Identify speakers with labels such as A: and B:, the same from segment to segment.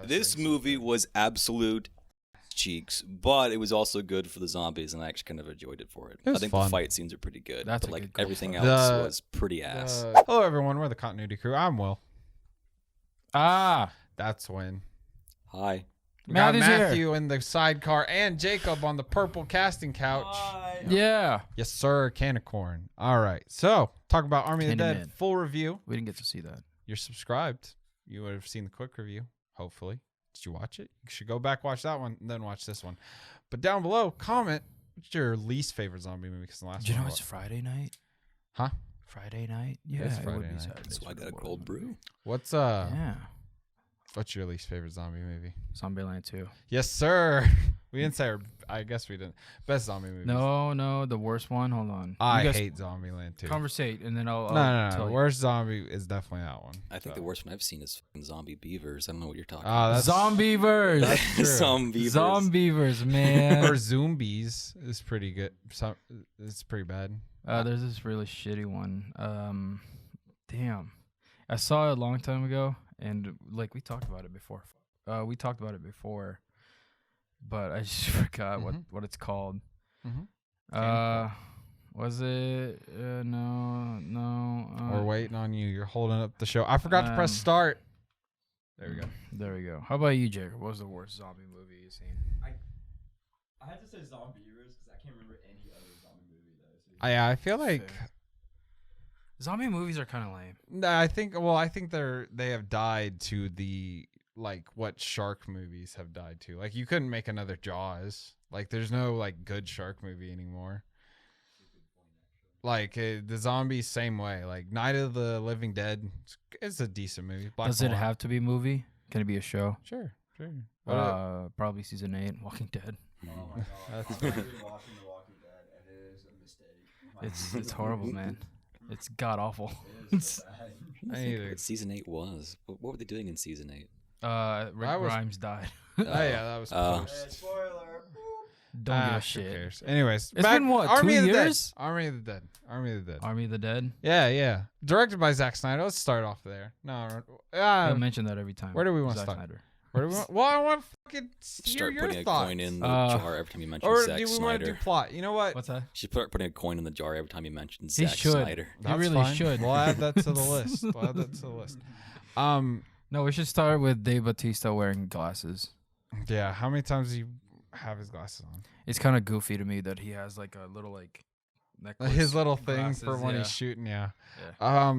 A: This movie was absolute cheeks, but it was also good for the zombies, and I actually kind of enjoyed it for it.
B: It was
A: I think
B: fun.
A: the fight scenes are pretty good,
C: That's
A: but
C: a
A: like
C: good call.
A: everything else was pretty ass.
B: Hello, everyone. We're the Continuity Crew. I'm Will. That's Win.
A: Hi.
B: We got
C: Matt is here.
B: Matthew in the sidecar and Jacob on the purple casting couch.
C: Yeah.
B: Yes, sir. Can of corn. All right. So, talk about Army of the Dead.
C: Candyman.
B: Full review.
C: We didn't get to see that.
B: You're subscribed. You would have seen the quick review, hopefully. Did you watch it? You should go back, watch that one, and then watch this one. But down below, comment what's your least favorite zombie movie? Because the last
C: Did you
B: one
C: know
B: I
C: it's
B: watched-
C: Friday night?
B: Huh?
C: Friday night? Yeah,
B: It's
C: it
B: Friday
C: would be
B: night.
C: Saturday.
A: So I got a cold brew.
B: What's
C: Yeah.
B: What's your least favorite zombie movie?
C: Zombieland 2.
B: Yes, sir. We didn't say our, I guess we didn't. Best zombie movie.
C: No, the worst one. Hold on.
B: I
C: You guys
B: hate Zombieland too.
C: Conversate, and then I'll
B: No.
C: tell you.
B: Worst zombie is definitely that one.
A: I think
B: So.
A: the worst one I've seen is fucking Zombie Beavers. I don't know what you're talking
B: Ah,
A: about.
B: that's
C: Zombievers.
B: That's true.
A: Zombievers.
C: Zombievers, man.
B: or Zombies is pretty good. It's pretty bad.
C: There's this really shitty one. Damn. I saw it a long time ago, and like we talked about it before. But I just forgot what it's called.
B: Mhm.
C: Was it? No.
B: We're waiting on you. You're holding up the show. I forgot to press start. There we go.
C: There we go. How about you, Jacob? What was the worst zombie movie you've seen?
D: I had to say Zombievers because I can't remember any other zombie movie that I've seen.
B: I feel like
C: Fair. Zombie movies are kind of lame.
B: I think they have died to the like what shark movies have died to. Like you couldn't make another Jaws. Like there's no like good shark movie anymore. Like the zombies same way. Like Night of the Living Dead it's a decent movie. Black
C: Does it
B: Mold.
C: have to be a movie? Can it be a show?
B: Sure.
C: Probably season 8, Walking Dead.
D: Oh my god.
B: That's
D: I've been watching The Walking Dead and it is a mistake.
C: It's horrible, man. It's god awful.
D: It is so bad.
B: I
A: I
B: need
A: think
B: to-
A: what season 8 was. What were they doing in season 8?
C: Rick
B: That was-
C: Grimes died.
B: Oh yeah, that was post.
D: Spoiler.
C: Don't give
B: Who
C: a shit.
B: cares? Anyways,
C: It's been what,
B: Army
C: 2
B: of the
C: years?
B: Dead. Army of the Dead. Army of the Dead.
C: Army of the Dead.
B: Yeah. Directed by Zack Snyder. Let's start off there. No,
C: I mention that every time.
B: where do we wanna
C: Zack
B: start?
C: Snyder.
B: where do we want? Well, I want to fucking hear
A: Start
B: your
A: putting a
B: thoughts.
A: coin in the
C: Uh,
A: jar every time you mention
B: Or
A: Zack
B: do we want to do
A: Snyder.
B: plot? You know what?
C: What's that?
A: Should start putting a coin in the jar every time you mention
C: He
A: Zack
C: should.
A: Snyder.
B: That's
C: really
B: fine.
C: should.
B: We'll add that to the list.
C: No, we should start with Dave Bautista wearing glasses.
B: Yeah. How many times do you have his glasses on?
C: It's kind of goofy to me that he has like a little like necklace.
B: His little thing
C: glasses,
B: for when
C: yeah.
B: he's shooting. Yeah.
C: Yeah.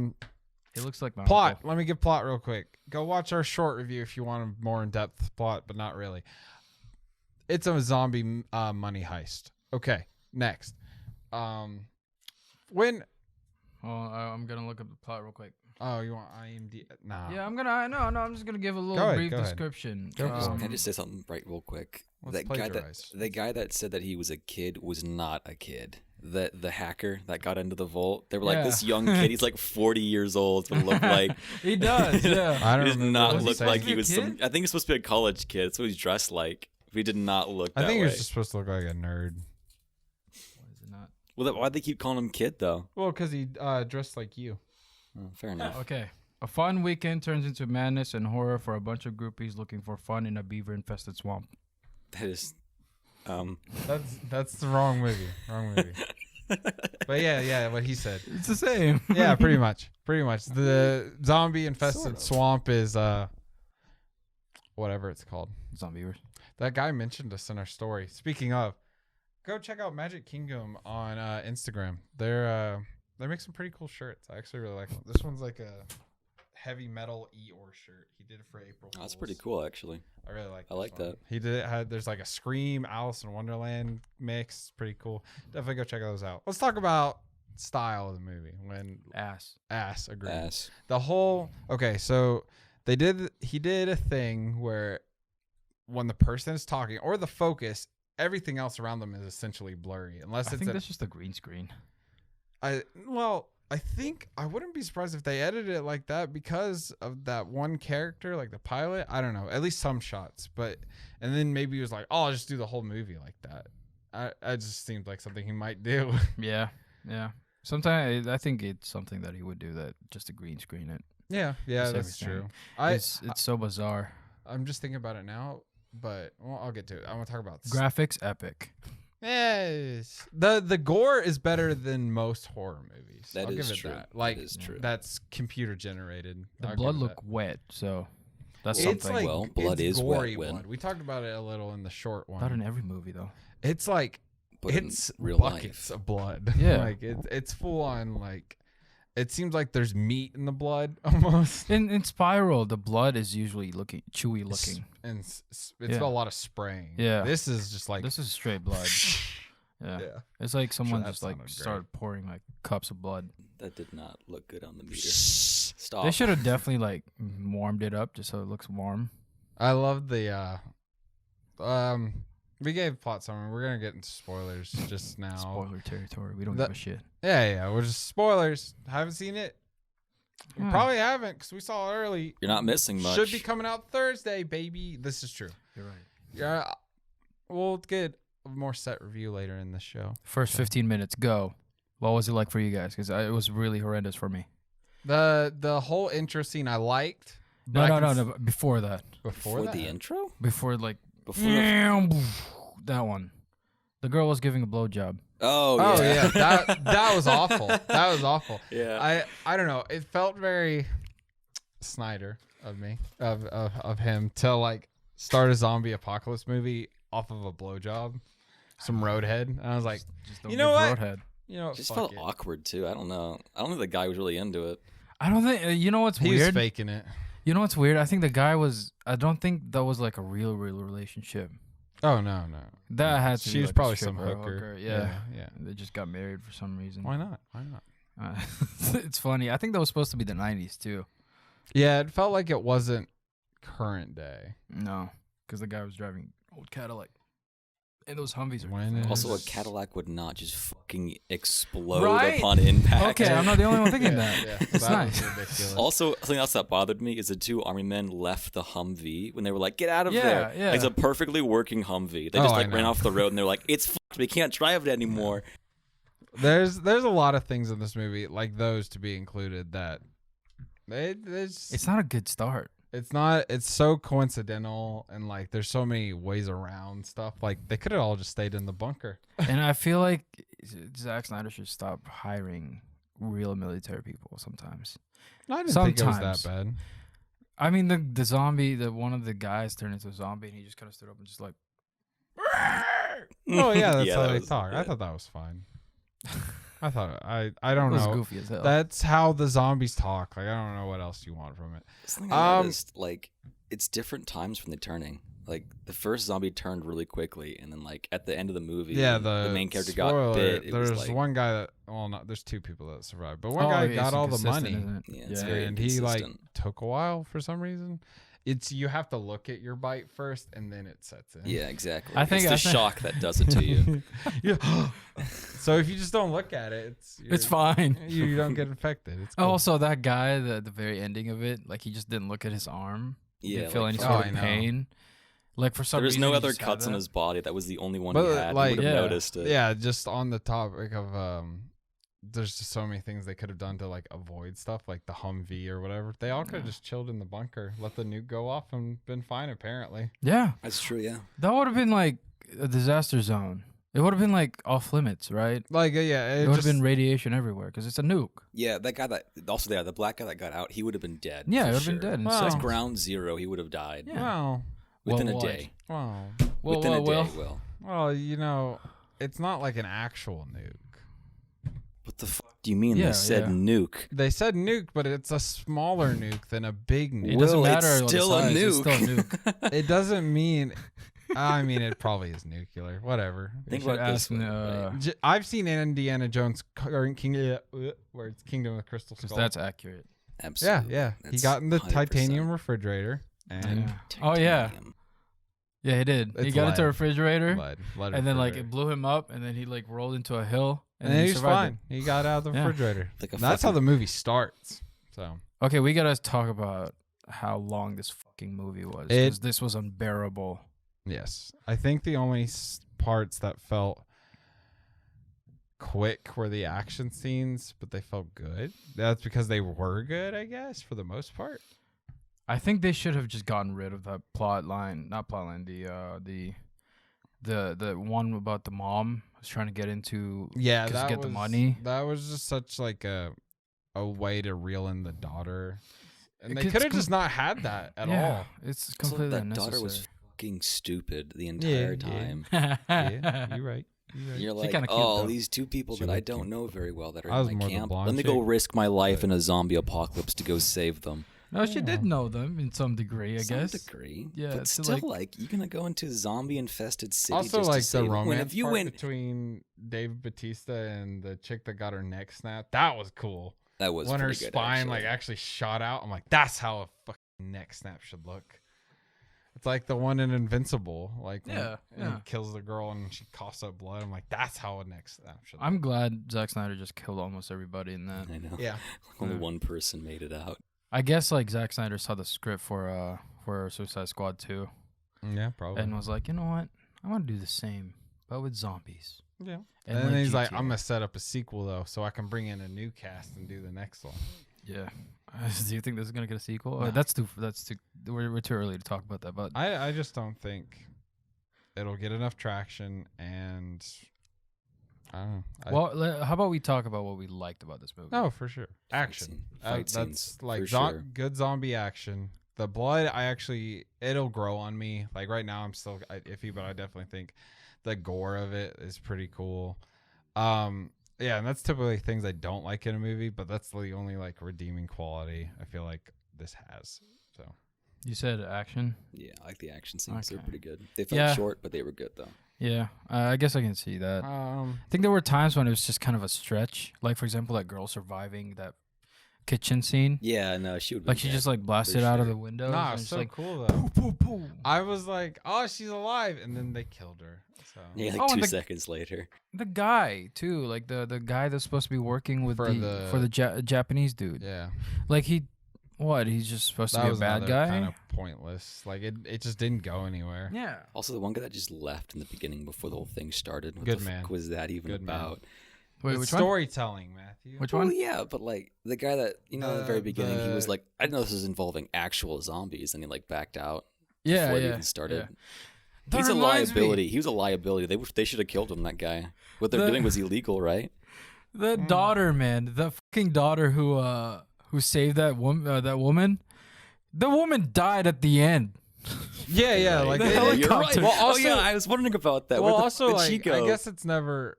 C: He looks like my
B: Plot.
C: uncle.
B: Let me give plot real quick. Go watch our short review if you want a more in-depth plot, but not really. It's a zombie money heist. Okay, next. When?
C: Oh, I'm gonna look up the plot real quick.
B: Oh, you want IMDb? Nah.
C: Yeah, I'm gonna. No, I'm just gonna give a little
B: Go ahead,
C: brief
B: go ahead.
C: description.
B: Go for it.
A: Can I just say something right real quick?
B: Let's plagiarize.
A: The guy that said that he was a kid was not a kid. The hacker that got into the vault, they were like,
C: Yeah.
A: this young kid, he's like 40 years old. It's gonna look like
C: He does. Yeah.
B: I
A: he
B: don't
A: does
B: remember
A: not
B: what
A: look
B: saying.
A: like he
C: Was
A: was
C: he a
A: some.
C: kid?
A: I think he's supposed to be a college kid. That's what he's dressed like. He did not look that
B: I think
A: way.
B: he was just supposed to look like a nerd.
C: Why is it not?
A: Well, why'd they keep calling him kid though?
B: Well, because he dressed like you.
A: Oh, fair enough.
C: Okay. A fun weekend turns into madness and horror for a bunch of groupies looking for fun in a beaver-infested swamp.
A: That is,
B: That's the wrong movie. Wrong movie. But yeah, what he said.
C: It's the same.
B: Yeah, pretty much. The zombie infested
A: Sort of.
B: swamp is whatever it's called.
C: Zombievers.
B: That guy mentioned us in our story. Speaking of, go check out Magic Kingdom on Instagram. They make some pretty cool shirts. I actually really like them. This one's like a heavy metal Eeyore shirt. He did it for April
A: Oh, that's
B: Fools.
A: pretty cool actually.
B: I really like.
A: I
B: this
A: like
B: one.
A: that.
B: He did it. There's like a Scream, Alice in Wonderland mix. Pretty cool. Definitely go check those out. Let's talk about style of the movie. When
C: Ass.
B: agreed.
A: Ass.
B: The whole so he did a thing where when the person is talking or the focus, everything else around them is essentially blurry unless
C: I
B: it's
C: think that's just a green screen.
B: I think I wouldn't be surprised if they edited it like that because of that one character, like the pilot. I don't know, at least some shots, and then maybe he was like, "Oh, I'll just do the whole movie like that." I just seemed like something he might do.
C: Yeah. Sometimes I think it's something that he would do, that just to green screen it.
B: Yeah,
C: Just
B: that's
C: everything.
B: true.
C: It's so bizarre.
B: I'm just thinking about it now, but well, I'll get to it. I want to talk about
C: Graphics epic.
B: Yes, the gore is better than most horror movies.
A: That
B: I'll
A: is
B: give it
A: true.
B: that. Like
A: That is true.
B: that's computer generated.
C: The
B: I'll
C: blood
B: give it
C: looked wet, so that's
B: that. It's
C: something.
B: like
A: Well, blood
B: it's
A: is wet
B: gory
A: when-
B: blood. We talked about it a little in the short one.
C: Not in every movie though.
B: It's like
A: But in
B: it's
A: real
B: buckets
A: life.
B: of blood.
C: Yeah.
B: like it's full on. Like it seems like there's meat in the blood almost.
C: In Spiral, the blood is usually chewy looking.
B: And it's
C: Yeah.
B: a lot of spraying.
C: Yeah.
B: This is just like
C: This is straight blood. Yeah.
B: yeah.
C: It's like someone
B: that
C: just like
B: sounded great.
C: started pouring like cups of blood.
A: That did not look good on the meter. Stop.
C: They should have definitely like warmed it up just so it looks warm.
B: I love the we gave plot summary. We're gonna get into spoilers just now.
C: Spoiler territory. We don't
B: The-
C: give a shit.
B: Yeah, we're just spoilers. Haven't seen it. You
C: Hmm.
B: probably haven't because we saw it early.
A: You're not missing much.
B: Should be coming out Thursday, baby. This is true.
C: You're right.
B: Yeah, we'll get a more set review later in the show.
C: First 15 minutes, go. What was it like for you guys? Because it was really horrendous for me.
B: The whole intro scene I liked. but I
C: No,
B: can
C: no,
B: s-
C: no. Before that.
B: Before
A: Before
B: that?
A: the intro?
C: Before like
A: Before the...
C: that one. The girl was giving a blowjob.
A: Oh,
B: Oh
A: yeah.
B: yeah, that was awful. That was awful.
A: Yeah.
B: I don't know. It felt very Snyder of me of him to like start a zombie apocalypse movie off of a blowjob, some roadhead. And I was like,
C: Just don't
B: you know
C: give
B: what?
C: Roadhead.
B: you know,
A: Just
B: fuck
A: felt
B: it.
A: awkward, too. I don't know. I don't think the guy was really into it.
C: I don't think. You know what's
B: He was
C: weird?
B: faking it.
C: You know what's weird? I think the guy was. I don't think that was like a real relationship.
B: Oh no.
C: That had to
B: She
C: be
B: was
C: like a
B: probably some
C: stripper or
B: hooker.
C: Yeah.
B: yeah.
C: They just got married for some reason.
B: Why not? Why not?
C: It's funny. I think that was supposed to be the 90s too.
B: Yeah, it felt like it wasn't current day.
C: No, because the guy was driving old Cadillac. And those Humvees are
B: When
C: fast.
A: Also, a
B: Yes.
A: Cadillac would not just fucking explode
C: Right?
A: upon impact.
C: Okay, I'm not the only one thinking that. It's
B: that was
C: nice.
B: ridiculous.
A: Also, something else that bothered me is the two army men left the Humvee when they were like, "Get out of
C: Yeah,
A: there!"
C: yeah.
A: It's a perfectly working Humvee. They
B: Oh,
A: just
B: I
A: like ran
B: know.
A: off the road and they're like, "It's fucked. We can't drive it anymore."
B: There's a lot of things in this movie like those to be included that
C: It's not a good start.
B: it's not it's so coincidental and like there's so many ways around stuff. Like they could have all just stayed in the bunker.
C: And I feel like Zack Snyder should stop hiring real military people sometimes.
B: I didn't think it was
C: Sometimes.
B: that bad.
C: I mean, the zombie, one of the guys turned into a zombie and he just kind of stood up and just like,
B: Oh yeah, that's how
A: that
B: they
A: was-
B: talk. I
A: yeah.
B: thought that was fine. I thought I don't
C: it was
B: know.
C: goofy as hell.
B: That's how the zombies talk. Like I don't know what else you want from it.
A: Something I
B: Um,
A: noticed, like, it's different times from the turning. Like, the first zombie turned really quickly, and then, like, at the end of the movie,
B: Yeah,
A: when the main character got
B: spoiler,
A: bit. It
B: There's
A: was like,
B: one guy that there's two people that survived, but one
C: Oh,
B: guy
C: it's
B: got all the
C: inconsistent,
B: money.
C: isn't it?
A: Yeah, it's very
B: And he like
A: inconsistent.
B: took a while for some reason. It's you have to look at your bite first and then it sets in.
A: yeah, exactly.
C: I think-
A: it's the
C: I think-
A: shock that does it to you.
B: Yeah. So if you just don't look at it,
C: It's fine.
B: You don't get infected. It's cool.
C: Also, that guy, the very ending of it, like he just didn't look at his arm. He
A: Yeah,
C: didn't feel
A: like,
C: any
B: oh,
C: sort
B: I
C: of
B: know.
C: pain. Like for some
A: there was
C: reason,
A: no
C: he
A: other
C: just had
A: cuts on
C: that.
A: his body. That was the only one
B: But,
A: he had.
B: like,
A: you would have
C: yeah.
A: noticed it.
B: Yeah, just on the topic of there's just so many things they could have done to like avoid stuff like the Humvee or whatever. They all could have just chilled in the bunker, let the nuke go off, and been fine. Apparently,
C: Yeah,
A: That's true, yeah.
C: that would have been like a disaster zone. It would have been like off limits, right?
B: like yeah,
C: It would have been radiation everywhere because it's a nuke.
A: Yeah, that guy that, also there, the black guy that got out, he would have been dead.
C: Yeah,
A: for
C: it would have
A: sure.
C: been dead. in
B: Wow.
A: That's
C: seconds.
A: ground zero. He would have died.
C: Yeah.
B: Wow,
A: Within
C: Well,
A: a
C: what?
A: day.
B: wow.
A: Within a day,
C: well.
A: Will.
B: Well, you know, it's not like an actual nuke.
A: What the fuck do you mean?
C: Yeah,
A: They said
C: yeah.
A: nuke.
B: They said nuke, but it's a smaller nuke than a big nuke.
C: It doesn't
A: Will, it's
C: matter. what the
A: still a
C: size, it's still a
A: nuke.
C: nuke.
B: It doesn't mean. I mean, it probably is nuclear. Whatever.
A: Think
C: should
A: about it this
C: ask
A: way,
C: me,
A: right?
B: I've seen Indiana Jones where it's Kingdom of the Crystal
C: Because
B: Skull.
C: that's accurate.
A: Absolutely.
B: yeah. He
A: That's
B: got in the
A: 100%.
B: titanium refrigerator and
C: Yeah. Oh, yeah.
A: Titanium.
C: Yeah, he did. He
B: It's
C: got into a
B: lead.
C: refrigerator,
B: lead
C: and then like it
B: refrigerator.
C: blew him up, and then he like rolled into a hill,
B: and then
C: he
B: he's
C: survived
B: fine. He got out of the
C: Yeah.
B: refrigerator.
A: Like a
B: That's how
A: fucking-
B: the movie starts. So
C: it. Okay, we gotta talk about how long this fucking movie was. 'Cause this was unbearable.
B: yes, I think the only parts that felt quick were the action scenes, but they felt good. That's because they were good, I guess, for the most part.
C: I think they should have just gotten rid of that plot line. Not plot line. The one about the mom was trying to get into.
B: Yeah,
C: to
B: that
C: get
B: was
C: the money.
B: That was just such like a way to reel in the daughter, and they
C: It's
B: could have just not had that at all.
C: It's
A: Also,
C: completely
A: that
C: unnecessary.
A: daughter was fucking stupid the entire time.
B: Yeah, you're right.
A: You're
C: She
A: like,
C: kinda cute,
A: oh,
C: though.
A: these two people
B: She
A: that I
B: looked
A: don't
B: cute.
A: know very well that are
B: I was
A: in my
B: more the
A: camp.
B: blonde
A: Let me go
B: chick,
A: risk my life
B: but-
A: in a zombie apocalypse to go save them.
C: No, she did know them in some degree, I
A: Some
C: guess.
A: degree.
C: Yeah,
A: But
C: to,
A: still, like, you're going to go into a zombie-infested city
B: Also,
A: just
B: like
A: to
B: the
A: save them. When
B: romance
A: if you
B: part
A: win,
B: between Dave Bautista and the chick that got her neck snapped, that was cool.
A: that was
B: When her
A: pretty good,
B: spine like actually shot out, I'm like, that's how a fucking neck snap should look. It's like the one in Invincible, like when
C: Yeah,
B: he
C: yeah.
B: kills the girl and she coughs up blood. I'm like, that's how a neck snap should look.
C: I'm glad Zack Snyder just killed almost everybody in that.
A: I know.
B: Yeah.
A: Only
C: Yeah.
A: one person made it out.
C: I guess like Zack Snyder saw the script for Suicide Squad 2
B: Yeah, probably.
C: and was like, you know what? I want to do the same, but with zombies.
B: Yeah.
C: And
B: And then he's like,
C: GTA.
B: I'm gonna set up a sequel though, so I can bring in a new cast and do the next one.
C: Yeah. Do you think this is gonna get a sequel?
B: No.
C: That's too. We're too early to talk about that. But
B: I just don't think it'll get enough traction, and I don't know.
C: how about we talk about what we liked about this movie?
B: No, for sure.
A: Fight
B: Action.
A: scene- fight
B: That's
A: scenes,
B: like
A: for sure.
B: good zombie action. The blood, it'll grow on me. Like right now, I'm still iffy, but I definitely think the gore of it is pretty cool. Yeah, and that's typically things I don't like in a movie, but that's the only like redeeming quality I feel like this has. So
C: You said action.
A: Yeah, I like the action scenes. They're
C: Okay.
A: pretty good. They felt
C: Yeah.
A: short, but they were good, though.
C: Yeah, I guess I can see that. I
B: um,
C: think there were times when it was just kind of a stretch. Like for example, that girl surviving that kitchen scene.
A: Yeah, no, she would
C: Like she just like blasted out of the window.
B: nah,
C: and
B: it's
C: just,
B: so
C: like,
B: cool though.
C: Boom, boom.
B: I was like, oh, she's alive, and then they killed her. So
A: Yeah, like
C: Oh, and
A: 2
C: the-
A: seconds later.
C: The guy too, like the guy that's supposed to be working with
B: For
C: the Japanese dude.
B: yeah,
C: Like he's just supposed to
B: that
C: be a
B: was
C: bad
B: another
C: guy.
B: kind of pointless. Like it just didn't go anywhere.
C: Yeah.
A: Also, the one guy that just left in the beginning before the whole thing started. What
B: Good
A: the
B: man.
A: fuck was that even
B: Good man.
A: about?
C: Wait,
B: It's
C: which one?
B: storytelling, Matthew.
C: Which
A: Well,
C: one?
A: yeah, but like the guy that at the very beginning, he was
B: the-
A: like, "I didn't know this was involving actual zombies," and he like backed out
C: Yeah,
A: before it
C: yeah.
A: even started.
C: yeah. That
A: He's a
C: reminds me,
A: liability. He was a liability. They should have killed him. That guy. What they're
C: The-
A: doing was illegal, right?
C: The daughter, man, the fucking daughter who saved that woman. The woman died at the end.
B: Yeah,
A: Right.
B: like
C: The
B: they-
C: helicopter.
A: You're right.
B: Well,
A: oh
B: also-
A: yeah, I was wondering about that.
B: well,
A: Where'd
B: also
A: where'd
B: like
A: she go?
B: I guess it's never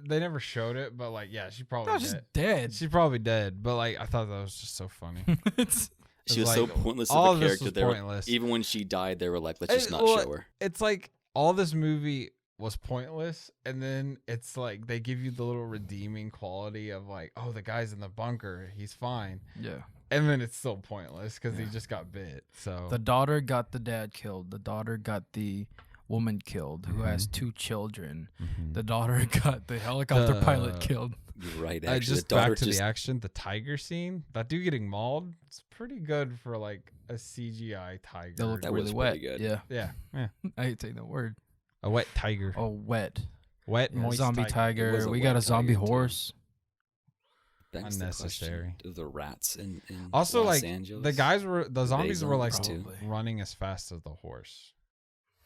B: they never showed it, but like yeah, she probably
C: That was
B: dead.
C: just dead.
B: She's probably dead, but like I thought that was just so funny.
C: It's
A: she
B: it's
A: was so
B: like,
A: pointless
B: all
A: of
B: of
A: a
B: this
A: character.
B: was
A: They were-
B: pointless.
A: even when she died, they were like, "Let's just not
B: Well,
A: show her."
B: It's like all this movie was pointless, and then it's like they give you the little redeeming quality of like, oh, the guy's in the bunker, he's fine,
C: yeah.
B: and then it's still pointless because
C: Yeah.
B: he just got bit. So
C: The daughter got the dad killed. The daughter got the woman killed who has
B: Mhm.
C: 2 children.
B: Mhm.
C: The daughter got the helicopter pilot
B: The-
C: killed.
A: You're right.
B: I
A: Actually,
B: just
A: the daughter
B: back to
A: just
B: the action, the tiger scene, that dude getting mauled, it's pretty good for like a CGI tiger.
C: They look
A: That
C: really
A: was
C: wet.
A: pretty good.
C: Yeah.
B: yeah,
C: I hate saying that word.
B: a wet tiger,
C: Oh, wet.
B: wet
C: Yeah,
B: moist
C: zombie
A: It
C: tiger.
A: was a
C: We got a
A: wet
C: zombie
A: tiger, too.
C: horse.
A: begs the
B: Unnecessary.
A: question of the rats in
B: Also,
A: Los
B: like
A: Angeles.
B: the guys were the zombies were like
A: zombies,
C: too.
B: running as fast as the horse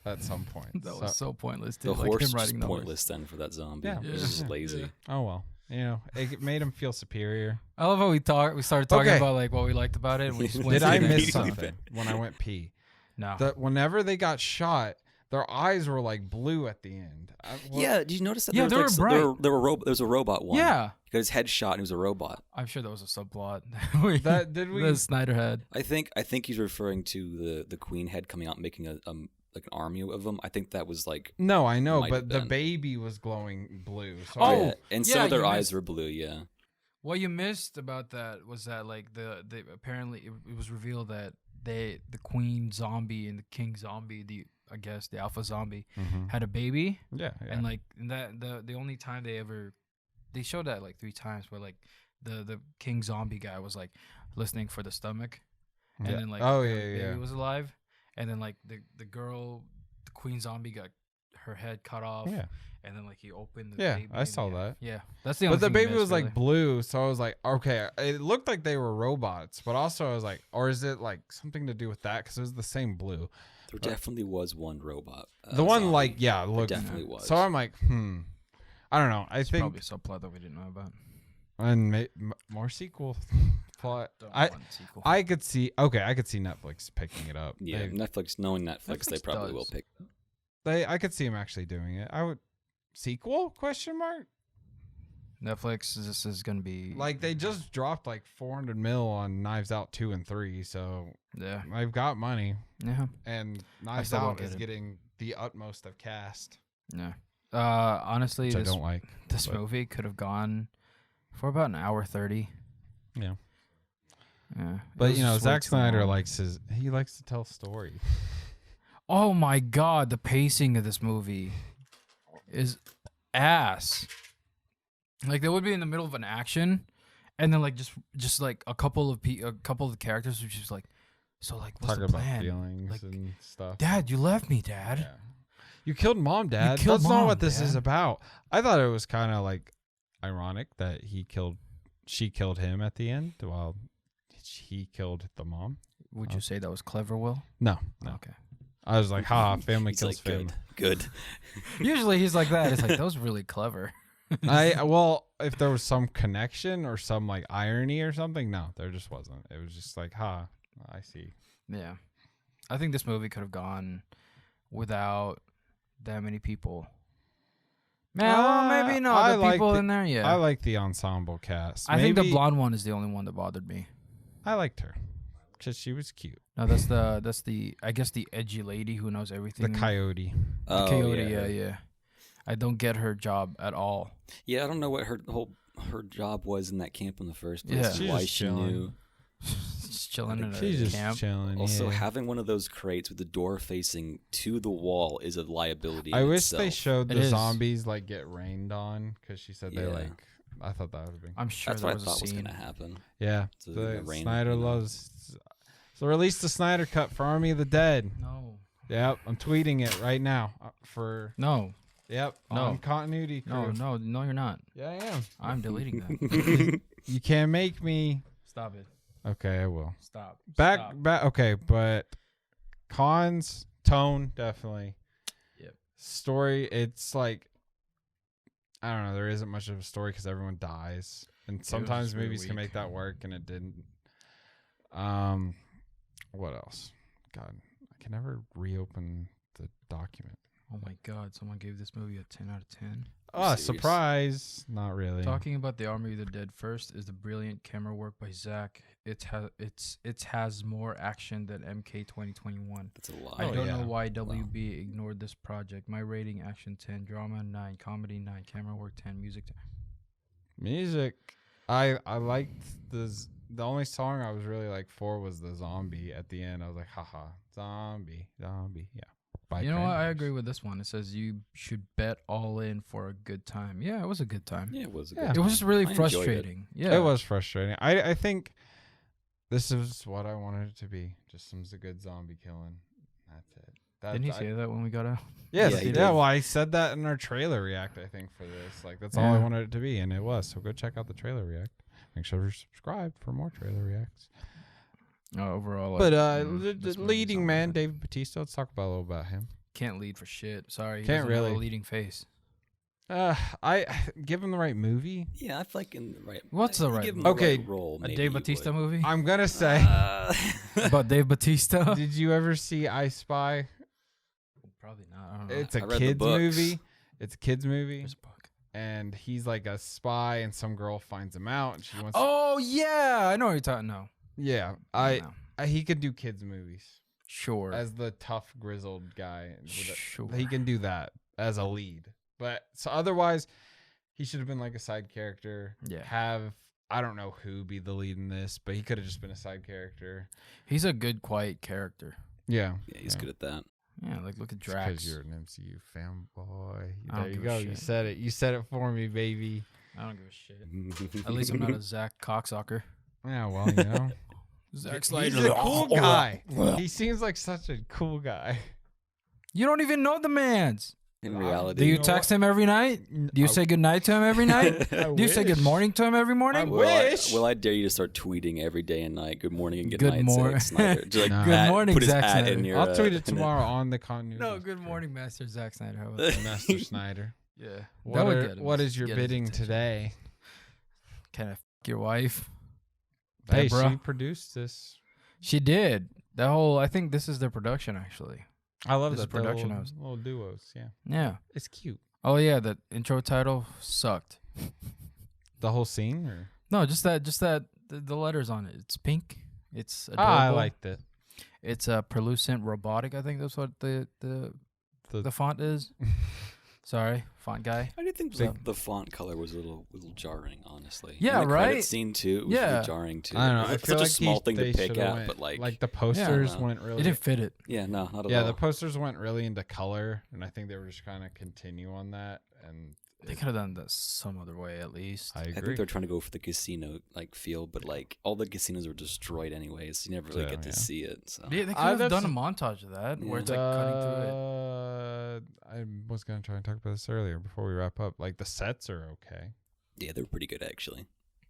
B: at some point.
C: That was so pointless,
A: The
C: dude. Like
A: horse
C: him
A: was
C: riding the horse.
A: pointless then for that zombie.
B: Yeah.
A: It was just
C: Yeah.
A: lazy.
C: Yeah.
B: Oh well, you know, it made him feel superior.
C: I love how we started talking
B: Okay.
C: about like what we liked about it. And we just went
B: Did
C: to
B: I
C: the
B: miss
C: next one.
B: something when I went pee?
C: No.
B: That whenever they got shot, their eyes were like blue at the end.
A: Yeah, did you notice that?
C: Yeah,
A: there was
C: they were
A: like,
C: bright.
A: there was a robot one.
C: Yeah.
A: He got his head shot and he was a robot.
C: I'm sure that was a subplot.
B: That did we?
C: The Snyder had.
A: I think he's referring to the Queen head coming out and making a like an army of them. I think that was like
B: No, I know,
A: Might
B: but
A: have
B: the
A: been.
B: baby was glowing blue. So
C: Oh,
A: yeah, and some
C: yeah,
A: of their
C: you
A: eyes
C: missed-
A: were blue. Yeah,
C: What you missed about that was that like the apparently it was revealed that the queen zombie and the king zombie, I guess the alpha zombie,
B: Mhm.
C: had a baby.
B: yeah,
C: And like that the only time they showed that like 3 times where like the king zombie guy was like listening for the stomach, and
B: Yeah.
C: then like
B: Oh,
C: the
B: yeah,
C: baby
B: yeah.
C: was alive, and then like the girl, the queen zombie got her head cut off.
B: Yeah.
C: And then like he opened the
B: Yeah,
C: baby.
B: I saw that.
C: Yeah, that's the only
B: But the
C: thing you
B: baby was
C: missed,
B: like
C: really.
B: blue, so I was like, okay, it looked like they were robots, but also I was like, or is it like something to do with that? Because it was the same blue.
A: There definitely was one robot.
B: The one
A: zombie.
B: like, yeah,
A: There
B: looked.
A: definitely was.
B: So I'm like, I don't know. I
C: It's
B: think
C: probably a subplot that we didn't know about.
B: and more sequel plot.
C: Don't
B: I
C: want sequel.
B: I could see. Okay, I could see Netflix picking it up.
A: Yeah, Netflix. Knowing Netflix, they
C: Netflix
A: probably will
C: does.
A: pick.
B: I could see him actually doing it. I would sequel question mark.
C: Netflix. This is gonna be
B: Like they just dropped like 400 mil on Knives Out 2 and 3, so
C: yeah.
B: they've got money,
C: Yeah.
B: and Knives
C: still don't
B: Out
C: get
B: is
C: it.
B: getting the utmost of cast,
C: Yeah. Honestly,
B: which I
C: this,
B: don't like.
C: this
B: but-
C: movie could have gone for about an hour 30.
B: Yeah.
C: Yeah. It
B: But
C: was
B: you know,
C: just way
B: Zack
C: too
B: Snyder
C: long.
B: likes to tell stories.
C: Oh my god, the pacing of this movie is ass. Like they would be in the middle of an action, and then like just like a couple of the characters were just like, so like what's
B: Talking
C: the
B: about
C: plan?
B: feelings
C: Like,
B: and stuff.
C: Dad, you left me, Dad.
B: Yeah. You killed Mom, Dad.
C: killed
B: That's not
C: Mom,
B: what this is
C: Dad.
B: about. I thought it was kind of like ironic that she killed him at the end while he killed the mom.
C: Would you say that was clever, Will?
B: No.
C: Okay.
B: I was like, family
A: He's
B: kills
A: like,
B: family.
A: good.
C: Usually he's like that. It's like that was really clever.
B: Well, if there was some connection or some like irony or something, no, there just wasn't. It was just like, I see.
C: Yeah. I think this movie could have gone without that many people. Man, well, maybe not.
B: I
C: The
B: like
C: people
B: the-
C: in there, yeah.
B: I like the ensemble cast.
C: I think the
B: Maybe-
C: blonde one is the only one that bothered me.
B: I liked her because she was cute.
C: No, that's the I guess the edgy lady who knows everything.
B: The coyote.
C: The
A: Oh,
C: coyote,
A: yeah.
C: yeah. I don't get her job at all.
A: Yeah, I don't know what her job was in that camp in the first place.
C: Yeah.
A: and
B: She's
A: why
B: just
A: she
B: chilling.
A: knew.
C: Just chilling in
B: She's
C: a
B: just
C: camp.
B: chilling.
A: Also,
B: yeah.
A: having one of those crates with the door facing to the wall is a liability.
B: I
A: in
B: wish they
A: itself.
B: showed
C: It
B: the
C: is.
B: zombies like get rained on because she said they
A: Yeah.
B: like. I thought that would have been.
C: I'm sure
A: That's
C: there
A: what I
C: was
A: thought
C: a
A: was
C: scene.
A: going to happen.
B: Yeah,
A: So they're gonna
B: the
A: rain,
B: Snyder
A: you know.
B: loves. So release the Snyder cut for Army of the Dead.
C: No.
B: Yep, I'm tweeting it right now for.
C: No.
B: Yep,
C: No.
B: on Continuity Crew.
C: No, you're not.
B: Yeah, I am.
C: I'm deleting that.
B: You can't make me.
C: Stop it.
B: Okay, I will.
C: Stop.
B: Back.
C: Stop.
B: Okay, but cons tone definitely.
C: Yep.
B: Story, it's like I don't know. There isn't much of a story because everyone dies, and sometimes
C: just really
B: movies can
C: weak.
B: make that work, and it didn't. What else? God, I can never reopen the document.
C: Oh my god, someone gave this movie a 10 out of 10.
B: Oh,
A: serious?
B: surprise! Not really.
C: Talking about the Army of the Dead first is the brilliant camera work by Zack. It has more action than MK 2021.
A: That's a lie.
C: I
B: Oh,
C: don't
B: yeah.
C: know why WB ignored this project. My rating: action 10, drama 9, comedy 9, camera work 10, music 10.
B: Music. I liked the only song I was really like for was the zombie at the end. I was like, haha, zombie, yeah. By
C: You know what? I
B: Cranberries.
C: agree with this one. It says you should bet all in for a good time. Yeah, it was a good time.
A: Yeah, it was. A
B: Yeah.
A: good
C: It was just really
A: I enjoyed it.
C: frustrating. Yeah,
B: It was frustrating. I think this is what I wanted it to be. Just some good zombie killing. That's it.
C: Didn't he say that when we got out?
B: Yes,
A: Yeah,
B: yeah,
A: he did.
B: well, I said that in our trailer react, I think, for this. Like, that's all I
C: Yeah.
B: wanted it to be, and it was. So go check out the trailer react. Make sure you're subscribed for more trailer reacts.
C: Overall,
B: But
C: this
B: the
C: movie's
B: leading
C: not
B: man,
C: worth it.
B: David Bautista, let's talk about a little about him.
C: Can't lead for shit. Sorry, he
B: Can't
C: doesn't have
B: really.
C: a leading face.
B: I give him the right movie.
A: Yeah, I feel like in the right.
C: What's the
A: you
C: right
A: give him
C: movie?
A: the
B: Okay,
A: right role.
C: A
A: maybe
C: Dave
A: you
C: Bautista
A: would.
C: movie
B: I'm gonna say,
C: about Dave Bautista?
B: did you ever see I Spy?
C: Probably not. I don't know.
B: It's
A: I
B: a
A: read the
B: kids
A: books.
B: movie. It's a kids movie,
C: There's a book.
B: and he's like a spy, and some girl finds him out, and she wants.
C: Oh yeah, I know what you're talking. No,
B: Yeah,
C: No.
B: he could do kids movies
C: Sure.
B: as the tough grizzled guy. with
C: Sure.
B: He can do that as a lead, but so otherwise, he should have been like a side character.
C: Yeah.
B: Have I don't know who be the lead in this, but he could have just been a side character.
C: He's a good, quiet character.
B: Yeah,
A: Yeah, he's good at that.
C: Yeah, like look at Drax.
B: because you're an MCU fanboy.
C: I don't
B: There you
C: give a
B: go. You
C: shit.
B: said it. You said it for me, baby.
C: I don't give a shit. At least I'm not a Zach cocksucker.
B: Yeah, well, you know.
C: Zack
B: He's a cool guy. He seems like such a cool guy.
C: You don't even know the man's.
A: in
B: I-
A: reality.
C: Do you
B: know
C: text
B: what?
C: him every night? Do you say good night to him every night?
B: I
C: Do you say good
B: wish.
C: morning to him every morning?
B: wish.
A: Well, I dare you to start tweeting every day and night. Good morning and good,
C: Good
A: night,
C: morning.
A: Zack Snyder. Just like
B: No.
C: Good
A: at-
C: morning,
A: put his
C: Zack
A: at
C: Snyder.
A: in your,
B: I'll tweet it
A: in the-
B: tomorrow on the continuity.
C: No, good morning, Master Zack Snyder. How about that?
B: Master Snyder.
C: Yeah.
B: What is your bidding today?
C: Can I f your wife?
B: Hey,
C: Deborah?
B: she produced this.
C: She did. That whole, I think this is their production, actually.
B: I love
C: This is
B: that
C: production
B: little,
C: house.
B: little duos. Yeah,
C: Yeah.
B: it's cute.
C: Oh, yeah, the intro title sucked.
B: The whole scene, or
C: No, just that, the letters on it. It's pink. It's adorable.
B: I liked it.
C: It's a Prelucent Robotic, I think that's what the font is. Sorry, font guy.
A: I did think
C: So-
A: the font color was a little jarring, honestly.
C: Yeah,
A: In the
C: right?
A: credit scene too. It was
C: Yeah.
A: really jarring too.
B: I don't know. I
A: It's
B: feel
A: such
B: like
A: a small thing
B: they
A: to pick
B: shoulda
A: at,
B: went,
A: but like
B: the posters
A: Yeah.
B: went
C: It
B: really.
C: didn't fit it.
A: yeah, no, not at
B: Yeah,
A: all.
B: the posters went really into color, and I think they were just trying to continue on that. And
C: They could have done that some other way at least.
B: I
A: I
B: agree.
A: think they're trying to go for the casino like feel, but like all the casinos were destroyed anyways. You never really
B: So,
A: get to
B: yeah.
A: see it. So
C: Yeah, they could
B: I-
C: have done
B: that's-
C: a montage of that where
A: Yeah.
C: it's like cutting through it.
B: I was gonna try and talk about this earlier before we wrap up. Like the sets are okay.
A: yeah, they were pretty good actually. It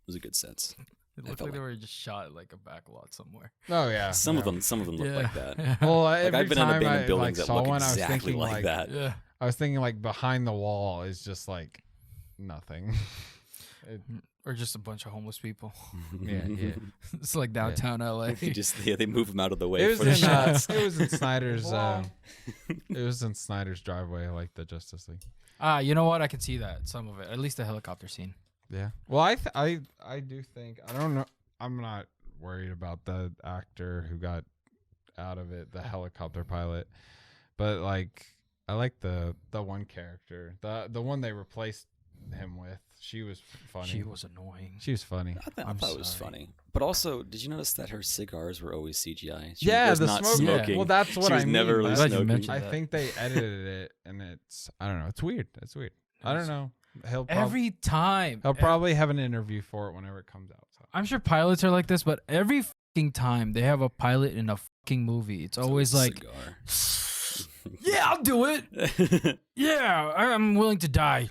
A: was a good sense.
C: It
A: I
C: looked
A: felt
C: like they
A: like-
C: were just shot at like a back lot somewhere.
B: Oh yeah,
A: Some of them look like that.
C: Yeah.
B: Well,
A: Like
B: every
A: I've been in
B: time
A: abandoned
B: I
A: buildings that
B: saw
A: look
B: one, I was
A: exactly
B: thinking
A: like that.
C: yeah.
B: I was thinking like behind the wall is just like nothing.
C: Or just a bunch of homeless people.
B: Yeah, yeah.
C: It's like downtown LA.
A: They move them out of the way
B: It was
A: for the
B: in
A: shots.
B: it was in Snyder's it was in Snyder's driveway, like the Justice League.
C: You know what? I can see that some of it. At least the helicopter scene.
B: Yeah. Well, I do think I don't know. I'm not worried about the actor who got out of it, the helicopter pilot, but like I like the one character, the one they replaced him with. She was funny.
C: She was annoying.
B: She was funny.
A: I
C: I'm
A: thought it was
C: sorry.
A: funny. But also, did you notice that her cigars were always CGI? She
B: Yeah,
A: was
B: the
A: not
B: smoke.
C: Yeah.
A: smoking.
B: Well, that's what
A: she was
B: I mean.
A: never really
B: but
C: Glad you
A: smoking.
C: mentioned
B: I
C: that.
B: think they edited it, and it's I don't know. It's weird. It's weird. I don't know.
C: Every time.
B: He'll probably have an interview for it whenever it comes out. So.
C: I'm sure pilots are like this, but every fucking time they have a pilot in a fucking movie, it's always like, yeah, I'll do it. Yeah, I'm willing to die.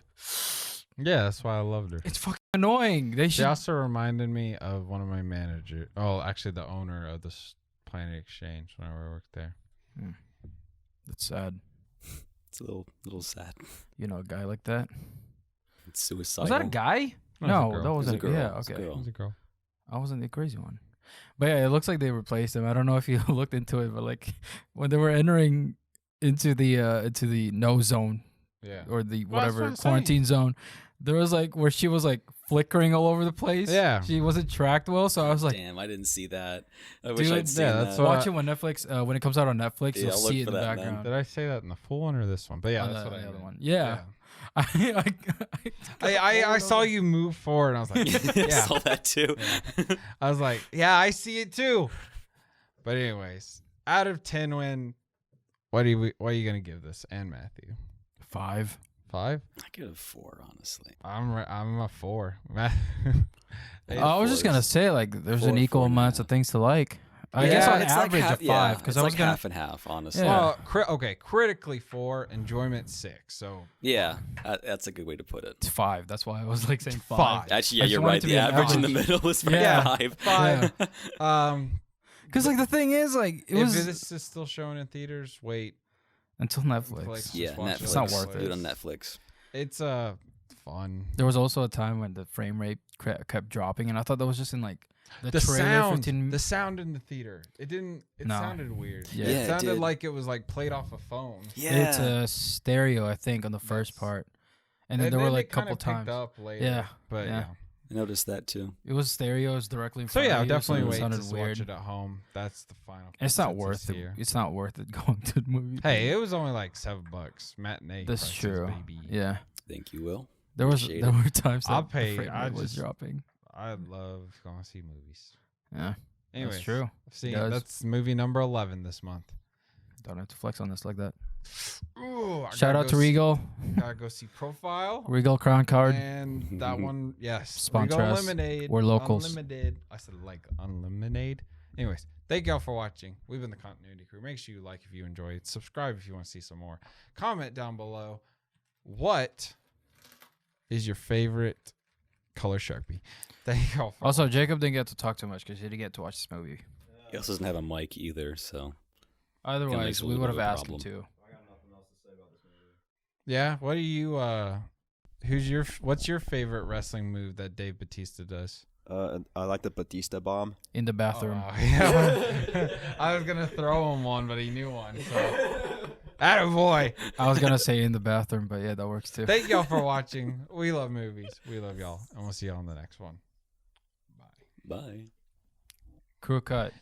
B: Yeah, that's why I loved her.
C: It's fucking annoying. They
B: She
C: should.
B: also reminded me of one of my managers. Oh, actually, the owner of this Planet Exchange whenever I worked there.
C: It's sad.
A: It's a little sad.
C: You know, a guy like that.
A: It's suicidal.
C: Was that a guy?
B: No,
C: No,
B: it was a girl.
C: that
A: It was
C: wasn't
A: a girl.
C: Yeah,
A: It was a
C: okay.
A: girl.
B: It was a girl.
C: I wasn't the crazy one. But yeah, it looks like they replaced him. I don't know if you looked into it, but like when they were entering into the no zone
B: Yeah.
C: or the
B: Well, that's
C: whatever
B: what I'm saying.
C: quarantine zone, there was like where she was like flickering all over the place.
B: Yeah.
C: She wasn't tracked well, so I was like,
A: Damn, I didn't see that. I wish
C: Dude,
A: I'd seen
B: yeah, that's
A: that.
B: what
C: watch it when Netflix when it comes out on Netflix,
A: Yeah,
C: you'll
A: I'll look
C: see it
A: for
C: in the
A: that, man.
C: background.
B: Did I say that in the full one or this one? But yeah,
C: On
B: that's
C: the
B: what I
C: other
B: meant.
C: one. Yeah.
B: I saw you move forward, and I was like,
A: I
B: yeah.
A: saw that too.
B: I was like, yeah, I see it too. But anyways, out of 10, what are you gonna give this? And Matthew,
C: 5.
B: 5?
A: I give it a 4, honestly.
B: I'm a 4.
C: I was just gonna say like there's an
A: 4,
C: equal
A: 4.5.
C: amounts of things to like. I
B: Yeah,
C: guess on
A: it's like
C: average
A: half,
C: a 5 because
A: it's
C: I was
A: like
C: gonna.
A: half and half, honestly.
C: Yeah.
B: Okay, critically 4, enjoyment 6. So
A: Yeah, that's a good way to put it.
C: It's 5. That's why I was like saying 5.
B: Five.
A: Actually,
C: I
A: yeah,
C: just
A: you're
C: want it
A: right.
C: to
A: The
C: be an
A: average in the
C: average.
A: middle is
B: Yeah.
A: 5.
B: 5.
C: Because like the thing is like it
B: if
C: was
B: this is still showing in theaters, wait.
C: until Netflix.
B: Netflix.
A: Yeah,
B: Just watch
A: Netflix.
B: it.
C: It's not worth
A: Do it
C: it.
A: on Netflix.
B: It's fun.
C: There was also a time when the frame rate kept dropping, and I thought that was just in like the trailer.
B: sound,
C: 15
B: the sound in the theater. It didn't. It
C: No.
B: sounded weird.
C: Yeah.
B: It
A: Yeah, it
B: sounded
A: did.
B: like it was like played off a phone.
A: Yeah.
C: It's a stereo, I think, on the first
B: That's-
C: part, and then there were like a
B: it kinda
C: couple
B: picked
C: times.
B: up later.
C: Yeah,
B: but
C: yeah.
B: yeah.
A: I noticed that too.
C: It was stereos directly in
B: So
C: front
B: yeah,
C: of you,
B: definitely
C: so it
B: wait
C: sounded
B: to
C: weird.
B: watch it at home. That's the final.
C: It's not
B: consensus
C: worth it.
B: here.
C: It's not worth it going to the movie.
B: Hey, it was only like $7 matinee.
C: that's
B: prices,
C: true.
B: Baby.
C: Yeah,
A: Thank you, Will.
C: there
A: Appreciate
C: were
A: it.
C: times that
B: I'll
C: the
B: pay-
C: frame
B: I
C: rate was
B: just-
C: dropping.
B: I love going to see movies.
C: Yeah,
B: Anyways,
C: that's true.
B: See,
C: Does.
B: that's movie number 11 this month.
C: Don't have to flex on this like that.
B: Ooh, I
C: Shout
B: gotta
C: out
B: go
C: to
B: see-
C: Regal,
B: Gotta go see Profile.
C: Regal Crown Card.
B: And that one, yes.
C: Sponsor
B: Regal
C: us.
B: Lemonade.
C: We're locals.
B: Unlimited. I said like unlimited. Anyways, thank y'all for watching. We've been the Continuity Crew. Make sure you like if you enjoyed. Subscribe if you want to see some more. Comment down below. what is your favorite color Sharpie? Thank you all.
C: Also, Jacob didn't get to talk too much because he didn't get to watch this movie.
A: He also doesn't have a mic either, so
C: Otherwise,
A: makes it a
C: we
A: little
C: would have
A: bit of a
C: asked him
A: problem.
C: to.
D: I got nothing else to say about this movie.
B: Yeah. What do you? What's your favorite wrestling move that Dave Bautista does?
E: I like the Batista bomb.
C: In the bathroom.
B: Oh, yeah. I was gonna throw him one, but he knew one. So, attaboy.
C: I was gonna say in the bathroom, but yeah, that works too.
B: Thank y'all for watching. We love movies. We love y'all, and we'll see y'all on the next one. Bye.
A: bye.
C: Crew cut.